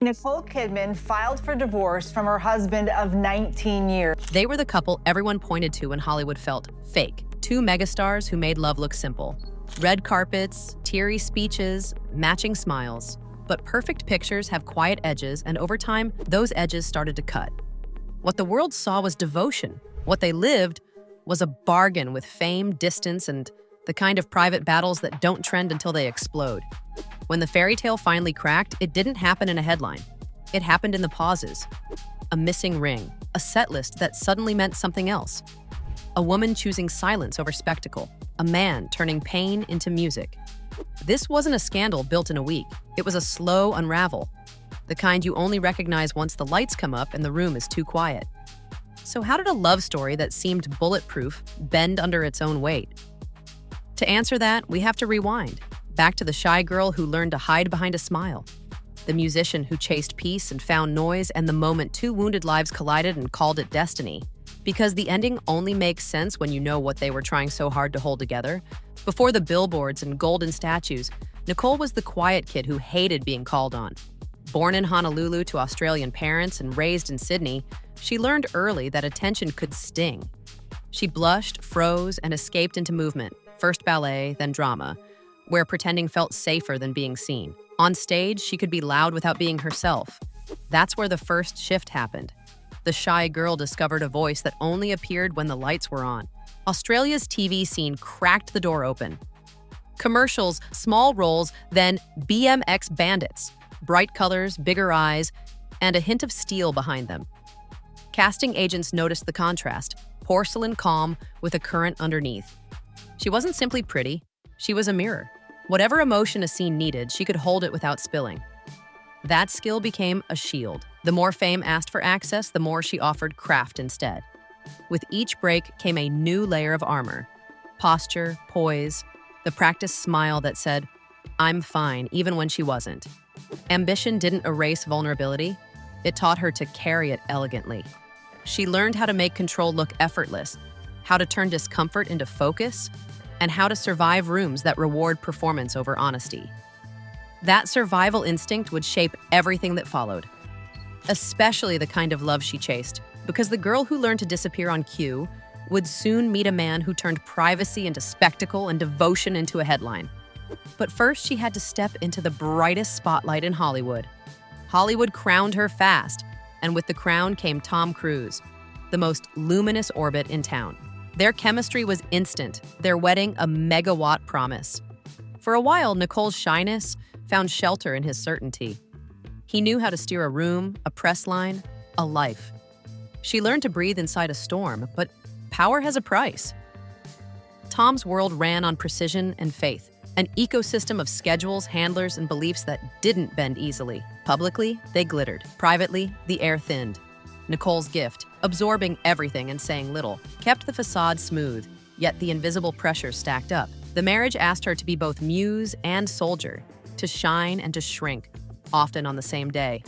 Nicole Kidman filed for divorce from her husband of 19 years. They were the couple everyone pointed to when Hollywood felt fake. Two megastars who made love look simple. Red carpets, teary speeches, matching smiles. But perfect pictures have quiet edges, and over time, those edges started to cut. What the world saw was devotion. What they lived was a bargain with fame, distance, and the kind of private battles that don't trend until they explode. When the fairy tale finally cracked, it didn't happen in a headline. It happened in the pauses. A missing ring, a set list that suddenly meant something else. A woman choosing silence over spectacle, a man turning pain into music. This wasn't a scandal built in a week. It was a slow unravel, the kind you only recognize once the lights come up and the room is too quiet. So how did a love story that seemed bulletproof bend under its own weight? To answer that, we have to rewind, back to the shy girl who learned to hide behind a smile, the musician who chased peace and found noise, and the moment two wounded lives collided and called it destiny. Because the ending only makes sense when you know what they were trying so hard to hold together. Before the billboards and golden statues, Nicole was the quiet kid who hated being called on. Born in Honolulu to Australian parents and raised in Sydney, she learned early that attention could sting. She blushed, froze, and escaped into movement, first ballet, then drama, where pretending felt safer than being seen. On stage, she could be loud without being herself. That's where the first shift happened. The shy girl discovered a voice that only appeared when the lights were on. Australia's TV scene cracked the door open. Commercials, small roles, then BMX bandits. Bright colors, bigger eyes, and a hint of steel behind them. Casting agents noticed the contrast, porcelain calm with a current underneath. She wasn't simply pretty, she was a mirror. Whatever emotion a scene needed, she could hold it without spilling. That skill became a shield. The more fame asked for access, the more she offered craft instead. With each break came a new layer of armor. Posture, poise, the practiced smile that said, "I'm fine," even when she wasn't. Ambition didn't erase vulnerability. It taught her to carry it elegantly. She learned how to make control look effortless, how to turn discomfort into focus, and how to survive rooms that reward performance over honesty. That survival instinct would shape everything that followed, especially the kind of love she chased, because the girl who learned to disappear on cue would soon meet a man who turned privacy into spectacle and devotion into a headline. But first, she had to step into the brightest spotlight in Hollywood. Hollywood crowned her fast, and with the crown came Tom Cruise, the most luminous orbit in town. Their chemistry was instant, their wedding a megawatt promise. For a while, Nicole's shyness found shelter in his certainty. He knew how to steer a room, a press line, a life. She learned to breathe inside a storm, but power has a price. Tom's world ran on precision and faith, an ecosystem of schedules, handlers, and beliefs that didn't bend easily. Publicly, they glittered. Privately, the air thinned. Nicole's gift, absorbing everything and saying little, kept the facade smooth, yet the invisible pressure stacked up. The marriage asked her to be both muse and soldier, to shine and to shrink, often on the same day.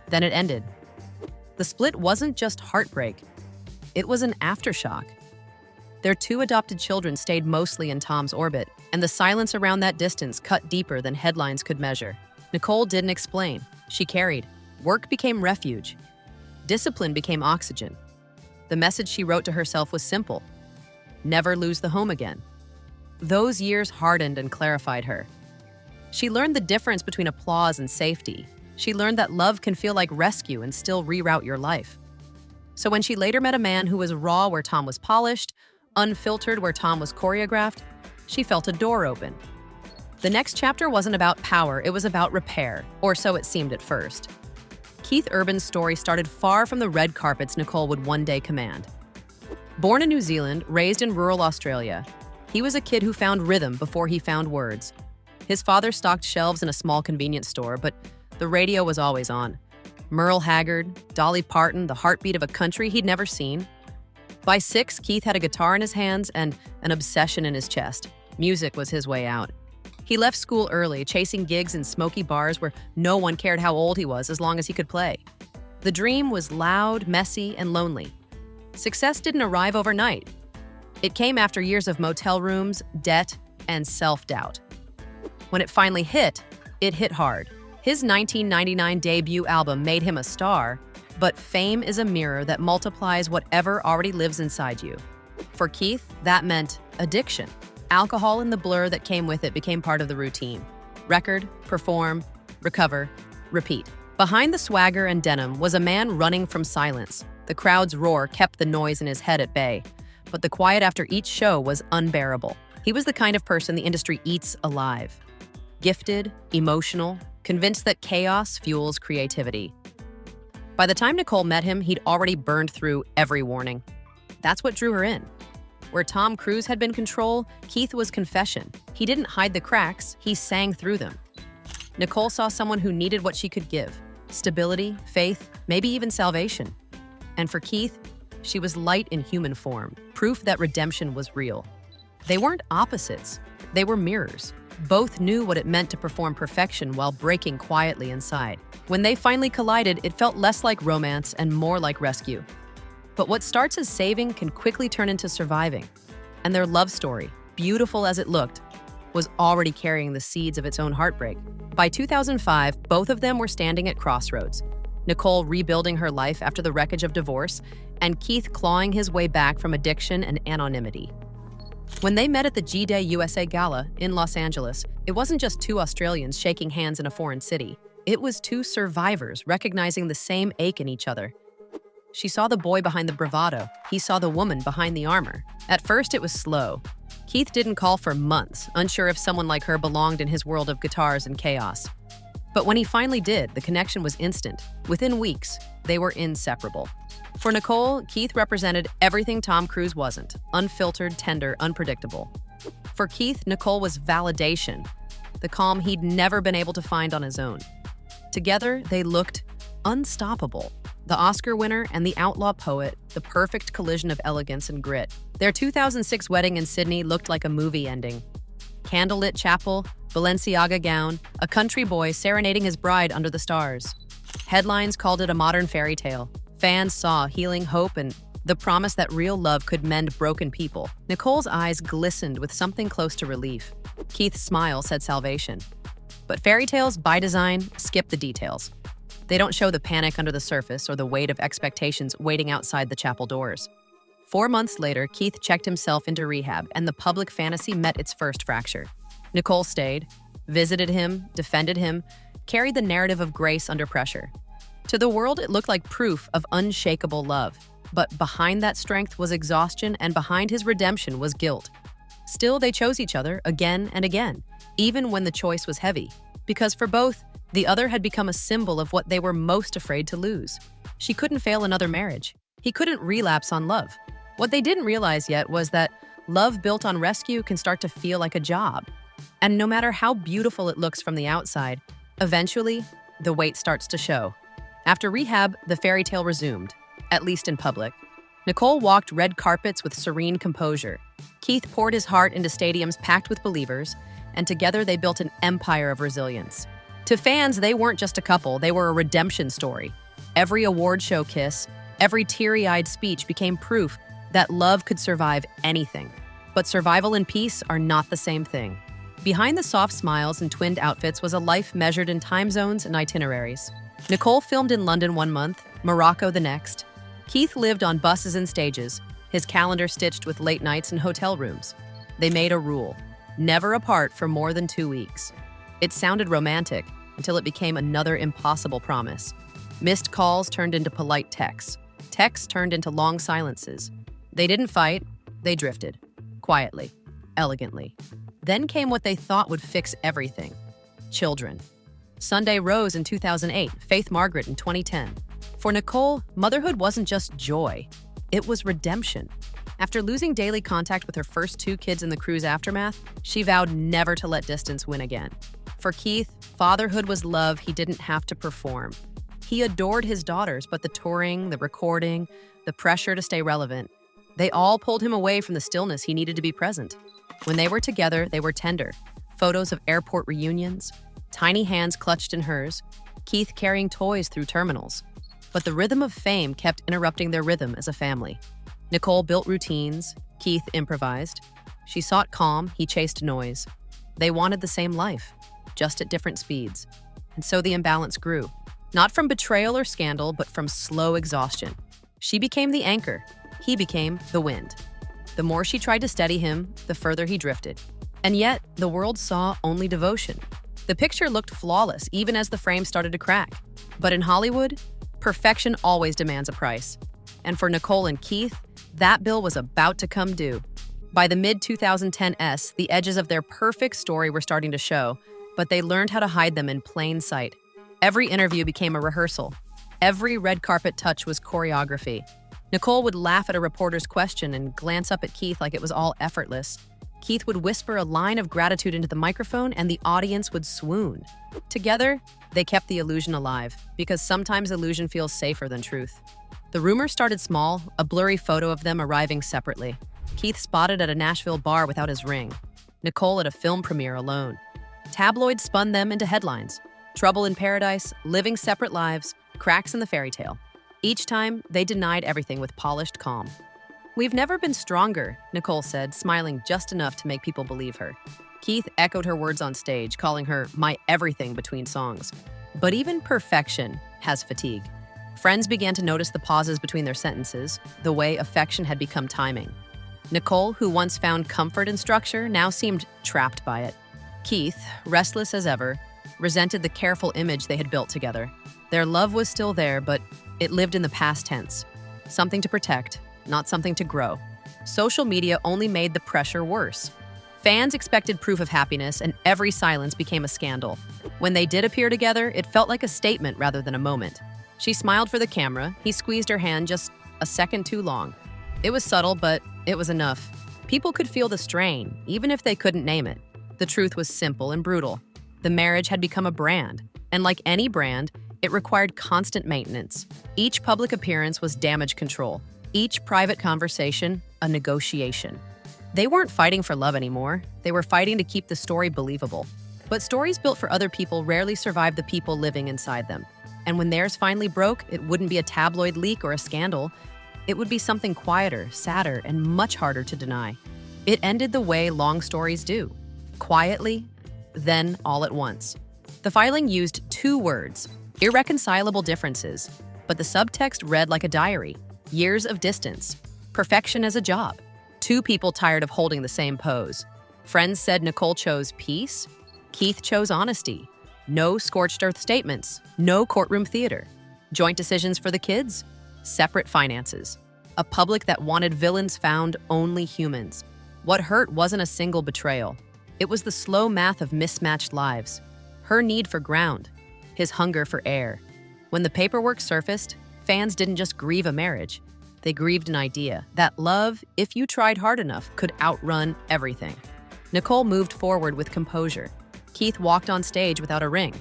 Then it ended. The split wasn't just heartbreak, it was an aftershock. Their two adopted children stayed mostly in Tom's orbit, and the silence around that distance cut deeper than headlines could measure. Nicole didn't explain. She carried. Work became refuge. Discipline became oxygen. The message she wrote to herself was simple: never lose the home again. Those years hardened and clarified her. She learned the difference between applause and safety. She learned that love can feel like rescue and still reroute your life. So when she later met a man who was raw where Tom was polished, unfiltered where Tom was choreographed, she felt a door open. The next chapter wasn't about power, it was about repair, or so it seemed at first. Keith Urban's story started far from the red carpets Nicole would one day command. Born in New Zealand, raised in rural Australia, he was a kid who found rhythm before he found words. His father stocked shelves in a small convenience store, but the radio was always on. Merle Haggard, Dolly Parton, the heartbeat of a country he'd never seen. By 6, Keith had a guitar in his hands and an obsession in his chest. Music was his way out. He left school early, chasing gigs in smoky bars where no one cared how old he was as long as he could play. The dream was loud, messy, and lonely. Success didn't arrive overnight. It came after years of motel rooms, debt, and self-doubt. When it finally hit, it hit hard. His 1999 debut album made him a star, but fame is a mirror that multiplies whatever already lives inside you. For Keith, that meant addiction. Alcohol and the blur that came with it became part of the routine. Record, perform, recover, repeat. Behind the swagger and denim was a man running from silence. The crowd's roar kept the noise in his head at bay, but the quiet after each show was unbearable. He was the kind of person the industry eats alive. Gifted, emotional, convinced that chaos fuels creativity. By the time Nicole met him, he'd already burned through every warning. That's what drew her in. Where Tom Cruise had been control, Keith was confession. He didn't hide the cracks, he sang through them. Nicole saw someone who needed what she could give: stability, faith, maybe even salvation. And for Keith, she was light in human form, proof that redemption was real. They weren't opposites, they were mirrors. Both knew what it meant to perform perfection while breaking quietly inside. When they finally collided, it felt less like romance and more like rescue. But what starts as saving can quickly turn into surviving. And their love story, beautiful as it looked, was already carrying the seeds of its own heartbreak. By 2005, both of them were standing at crossroads. Nicole rebuilding her life after the wreckage of divorce, and Keith clawing his way back from addiction and anonymity. When they met at the G-Day USA Gala in Los Angeles, it wasn't just two Australians shaking hands in a foreign city. It was two survivors recognizing the same ache in each other. She saw the boy behind the bravado. He saw the woman behind the armor. At first, it was slow. Keith didn't call for months, unsure if someone like her belonged in his world of guitars and chaos. But when he finally did, the connection was instant. Within weeks, they were inseparable. For Nicole, Keith represented everything Tom Cruise wasn't: unfiltered, tender, unpredictable. For Keith, Nicole was validation, the calm he'd never been able to find on his own. Together, they looked unstoppable. The Oscar winner and the outlaw poet, the perfect collision of elegance and grit. Their 2006 wedding in Sydney looked like a movie ending. Candlelit chapel, Balenciaga gown, a country boy serenading his bride under the stars. Headlines called it a modern fairy tale. Fans saw healing hope and the promise that real love could mend broken people. Nicole's eyes glistened with something close to relief. Keith's smile said salvation. But fairy tales, by design, skip the details. They don't show the panic under the surface or the weight of expectations waiting outside the chapel doors. 4 months later, Keith checked himself into rehab, and the public fantasy met its first fracture. Nicole stayed, visited him, defended him, carried the narrative of grace under pressure. To the world, it looked like proof of unshakable love. But behind that strength was exhaustion, and behind his redemption was guilt. Still, they chose each other again and again, even when the choice was heavy. Because for both, the other had become a symbol of what they were most afraid to lose. She couldn't fail another marriage. He couldn't relapse on love. What they didn't realize yet was that love built on rescue can start to feel like a job. And no matter how beautiful it looks from the outside, eventually, the weight starts to show. After rehab, the fairy tale resumed, at least in public. Nicole walked red carpets with serene composure. Keith poured his heart into stadiums packed with believers, and together they built an empire of resilience. To fans, they weren't just a couple, they were a redemption story. Every award show kiss, every teary-eyed speech became proof that love could survive anything. But survival and peace are not the same thing. Behind the soft smiles and twinned outfits was a life measured in time zones and itineraries. Nicole filmed in London 1 month, Morocco the next. Keith lived on buses and stages, his calendar stitched with late nights and hotel rooms. They made a rule: never apart for more than 2 weeks. It sounded romantic until it became another impossible promise. Missed calls turned into polite texts. Texts turned into long silences. They didn't fight, they drifted. Quietly, elegantly. Then came what they thought would fix everything: children. Sunday Rose in 2008, Faith Margaret in 2010. For Nicole, motherhood wasn't just joy, it was redemption. After losing daily contact with her first 2 kids in the cruise aftermath, she vowed never to let distance win again. For Keith, fatherhood was love he didn't have to perform. He adored his daughters, but the touring, the recording, the pressure to stay relevant, they all pulled him away from the stillness he needed to be present. When they were together, they were tender. Photos of airport reunions, tiny hands clutched in hers, Keith carrying toys through terminals. But the rhythm of fame kept interrupting their rhythm as a family. Nicole built routines, Keith improvised. She sought calm, he chased noise. They wanted the same life, just at different speeds. And so the imbalance grew. Not from betrayal or scandal, but from slow exhaustion. She became the anchor. He became the wind. The more she tried to steady him, the further he drifted. And yet, the world saw only devotion. The picture looked flawless, even as the frame started to crack. But in Hollywood, perfection always demands a price. And for Nicole and Keith, that bill was about to come due. By the mid-2010s, the edges of their perfect story were starting to show, but they learned how to hide them in plain sight. Every interview became a rehearsal. Every red carpet touch was choreography. Nicole would laugh at a reporter's question and glance up at Keith like it was all effortless. Keith would whisper a line of gratitude into the microphone and the audience would swoon. Together, they kept the illusion alive, because sometimes illusion feels safer than truth. The rumors started small, a blurry photo of them arriving separately. Keith spotted at a Nashville bar without his ring. Nicole at a film premiere alone. Tabloids spun them into headlines. Trouble in paradise, living separate lives, cracks in the fairy tale. Each time, they denied everything with polished calm. "We've never been stronger," Nicole said, smiling just enough to make people believe her. Keith echoed her words on stage, calling her my everything between songs. But even perfection has fatigue. Friends began to notice the pauses between their sentences, the way affection had become timing. Nicole, who once found comfort in structure, now seemed trapped by it. Keith, restless as ever, resented the careful image they had built together. Their love was still there, but it lived in the past tense. Something to protect, not something to grow. Social media only made the pressure worse. Fans expected proof of happiness, and every silence became a scandal. When they did appear together, it felt like a statement rather than a moment. She smiled for the camera. He squeezed her hand just a second too long. It was subtle, but it was enough. People could feel the strain, even if they couldn't name it. The truth was simple and brutal. The marriage had become a brand, and like any brand, it required constant maintenance. Each public appearance was damage control. Each private conversation, a negotiation. They weren't fighting for love anymore. They were fighting to keep the story believable. But stories built for other people rarely survive the people living inside them. And when theirs finally broke, it wouldn't be a tabloid leak or a scandal. It would be something quieter, sadder, and much harder to deny. It ended the way long stories do. Quietly, then all at once. The filing used 2 words, irreconcilable differences, but the subtext read like a diary. Years of distance. Perfection as a job. 2 people tired of holding the same pose. Friends said Nicole chose peace. Keith chose honesty. No scorched earth statements. No courtroom theater. Joint decisions for the kids. Separate finances. A public that wanted villains found only humans. What hurt wasn't a single betrayal. It was the slow math of mismatched lives. Her need for ground. His hunger for air. When the paperwork surfaced, fans didn't just grieve a marriage. They grieved an idea that love, if you tried hard enough, could outrun everything. Nicole moved forward with composure. Keith walked on stage without a ring.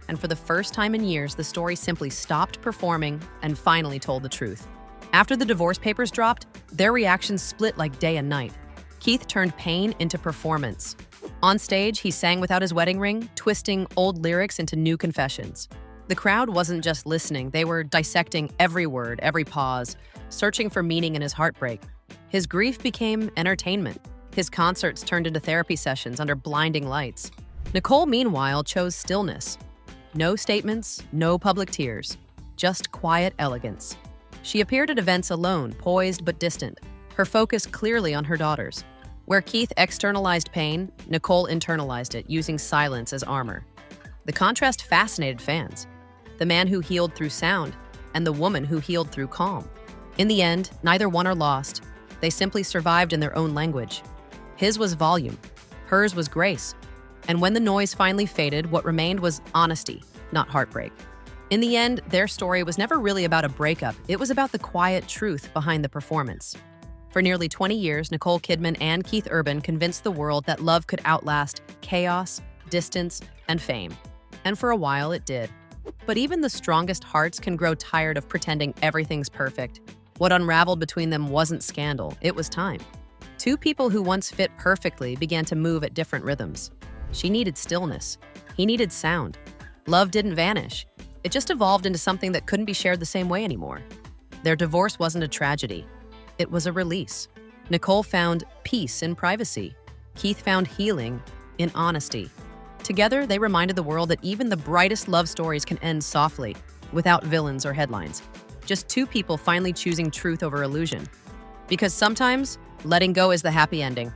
And for the first time in years, the story simply stopped performing and finally told the truth. After the divorce papers dropped, their reactions split like day and night. Keith turned pain into performance. On stage, he sang without his wedding ring, twisting old lyrics into new confessions. The crowd wasn't just listening, they were dissecting every word, every pause, searching for meaning in his heartbreak. His grief became entertainment. His concerts turned into therapy sessions under blinding lights. Nicole, meanwhile, chose stillness. No statements, no public tears, just quiet elegance. She appeared at events alone, poised but distant, her focus clearly on her daughters. Where Keith externalized pain, Nicole internalized it, using silence as armor. The contrast fascinated fans. The man who healed through sound, and the woman who healed through calm. In the end, neither won or lost. They simply survived in their own language. His was volume, hers was grace. And when the noise finally faded, what remained was honesty, not heartbreak. In the end, their story was never really about a breakup. It was about the quiet truth behind the performance. For nearly 20 years, Nicole Kidman and Keith Urban convinced the world that love could outlast chaos, distance, and fame. And for a while, it did. But even the strongest hearts can grow tired of pretending everything's perfect. What unraveled between them wasn't scandal, it was time. 2 people who once fit perfectly began to move at different rhythms. She needed stillness. He needed sound. Love didn't vanish. It just evolved into something that couldn't be shared the same way anymore. Their divorce wasn't a tragedy. It was a release. Nicole found peace in privacy. Keith found healing in honesty. Together, they reminded the world that even the brightest love stories can end softly, without villains or headlines. Just two people finally choosing truth over illusion. Because sometimes, letting go is the happy ending.